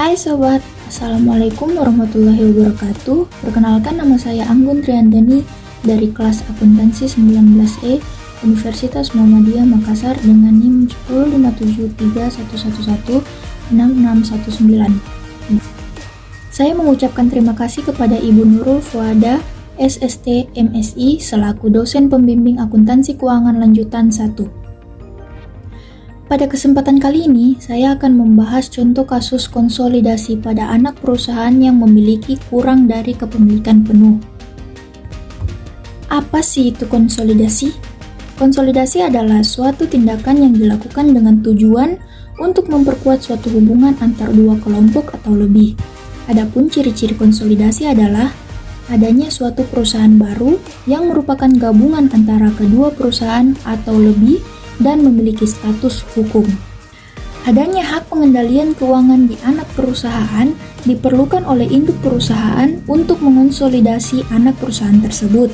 Hai sobat, Assalamualaikum warahmatullahi wabarakatuh. Perkenalkan, nama saya Anggun Triandani dari kelas akuntansi 19E Universitas Muhammadiyah Makassar dengan NIM 1057311166619. Saya mengucapkan terima kasih kepada Ibu Nurul Fuada, SST MSI selaku dosen pembimbing akuntansi keuangan lanjutan 1. Pada kesempatan kali ini, saya akan membahas contoh kasus konsolidasi pada anak perusahaan yang memiliki kurang dari kepemilikan penuh. Apa sih itu konsolidasi? Konsolidasi adalah suatu tindakan yang dilakukan dengan tujuan untuk memperkuat suatu hubungan antar dua kelompok atau lebih. Adapun ciri-ciri konsolidasi adalah adanya suatu perusahaan baru yang merupakan gabungan antara kedua perusahaan atau lebih dan memiliki status hukum. Adanya hak pengendalian keuangan di anak perusahaan diperlukan oleh induk perusahaan untuk mengonsolidasi anak perusahaan tersebut.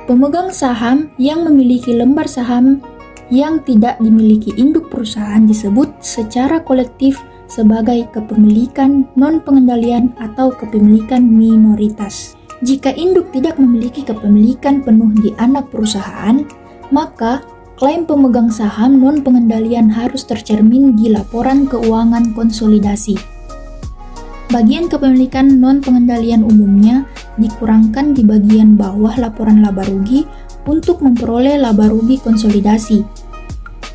Pemegang saham yang memiliki lembar saham yang tidak dimiliki induk perusahaan disebut secara kolektif sebagai kepemilikan non-pengendalian atau kepemilikan minoritas. Jika induk tidak memiliki kepemilikan penuh di anak perusahaan, maka klaim pemegang saham non-pengendalian harus tercermin di laporan keuangan konsolidasi. Bagian kepemilikan non-pengendalian umumnya dikurangkan di bagian bawah laporan laba rugi untuk memperoleh laba rugi konsolidasi.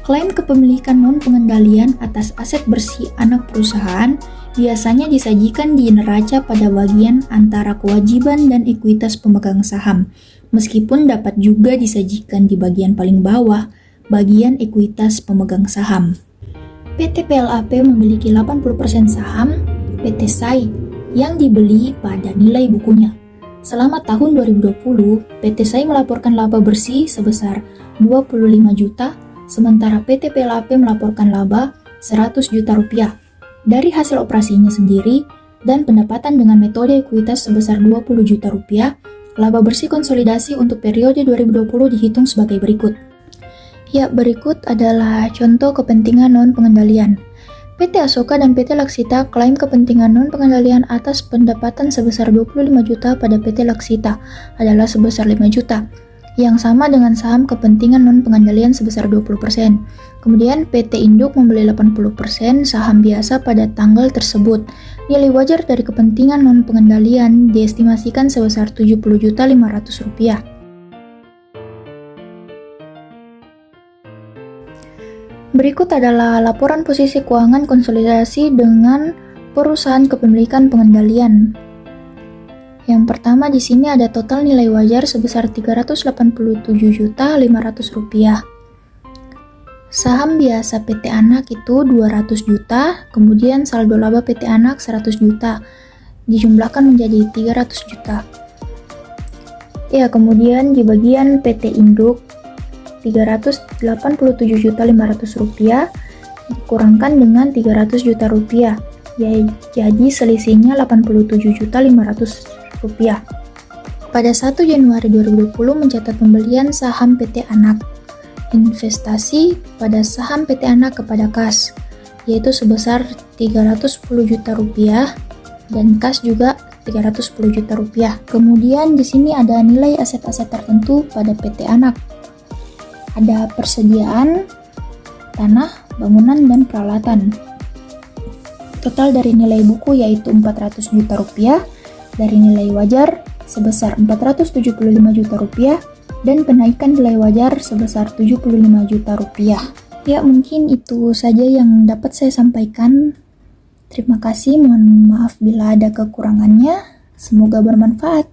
Klaim kepemilikan non-pengendalian atas aset bersih anak perusahaan biasanya disajikan di neraca pada bagian antara kewajiban dan ekuitas pemegang saham, meskipun dapat juga disajikan di bagian paling bawah, bagian ekuitas pemegang saham. PT PLAP memiliki 80% saham PT SAI yang dibeli pada nilai bukunya. Selama tahun 2020, PT SAI melaporkan laba bersih sebesar 25 juta, sementara PT PLAP melaporkan laba 100 juta rupiah. Dari hasil operasinya sendiri dan pendapatan dengan metode ekuitas sebesar 20 juta rupiah, laba bersih konsolidasi untuk periode 2020 dihitung sebagai berikut. Ya, berikut adalah contoh kepentingan non-pengendalian. PT Asoka dan PT Laksita klaim kepentingan non-pengendalian atas pendapatan sebesar 25 juta pada PT Laksita adalah sebesar 5 juta, yang sama dengan saham kepentingan non-pengendalian sebesar 20%. Kemudian PT Induk membeli 80% saham biasa pada tanggal tersebut. Nilai wajar dari kepentingan non-pengendalian diestimasikan sebesar 70.500.000 rupiah. Berikut adalah laporan posisi keuangan konsolidasi dengan perusahaan kepemilikan pengendalian. Yang pertama di sini ada total nilai wajar sebesar 387.500.000 rupiah. Saham biasa PT Anak itu 200 juta, kemudian saldo laba PT Anak 100 juta, dijumlahkan menjadi 300 juta. Ya, kemudian di bagian PT Induk 387.500.000 rupiah dikurangkan dengan 300 juta rupiah, ya, jadi selisihnya 87.500.000 rupiah. Pada 1 Januari 2020 mencatat pembelian saham PT Anak, investasi pada saham PT Anak kepada kas, yaitu sebesar 310 juta rupiah dan kas juga 310 juta rupiah. Kemudian di sini ada nilai aset-aset tertentu pada PT Anak. Ada persediaan, tanah, bangunan, dan peralatan. Total dari nilai buku yaitu 400 juta rupiah, dari nilai wajar sebesar 475 juta rupiah, dan kenaikan nilai wajar sebesar 75 juta rupiah. Ya, mungkin itu saja yang dapat saya sampaikan. Terima kasih, mohon maaf bila ada kekurangannya. Semoga bermanfaat.